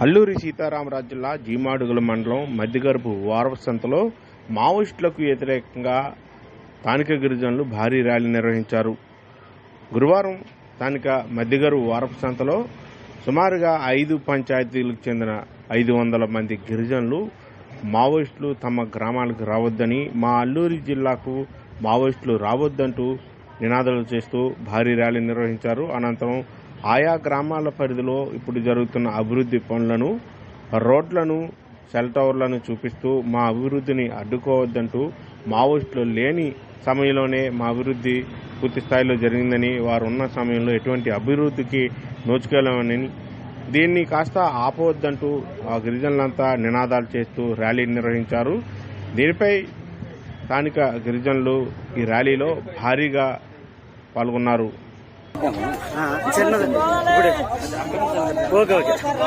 అల్లూరి సీతారామరాజు జిల్లా జీమాడుగుల మండలం మధ్యగరుపు వారపసంతలో మావోయిస్టులకు వ్యతిరేకంగా స్థానిక గిరిజనులు భారీ ర్యాలీ నిర్వహించారు. గురువారం స్థానిక మధ్యగరుపు వారపసంతలో సుమారుగా 5 పంచాయతీలకు చెందిన 500 మంది గిరిజనులు మావోయిస్టులు తమ గ్రామాలకు రావద్దని, మా అల్లూరి జిల్లాకు మావోయిస్టులు రావద్దంటూ నినాదాలు చేస్తూ భారీ ర్యాలీ నిర్వహించారు. అనంతరం ఆయా గ్రామాల పరిధిలో ఇప్పుడు జరుగుతున్న అభివృద్ధి పనులను, రోడ్లను, సెల్ టవర్లను చూపిస్తూ మా అభివృద్ధిని అడ్డుకోవద్దంటూ, మావోయిస్టులు లేని సమయంలోనే మా అభివృద్ధి పూర్తి స్థాయిలో జరిగిందని, వారు ఉన్న సమయంలో ఎటువంటి అభివృద్ధికి నోచుకెళ్ళమని, దీన్ని కాస్త ఆపవద్దంటూ ఆ గిరిజనులంతా నినాదాలు చేస్తూ ర్యాలీ నిర్వహించారు. దీనిపై స్థానిక గిరిజనులు ఈ ర్యాలీలో భారీగా పాల్గొన్నారు. చిన్నది ఓకే.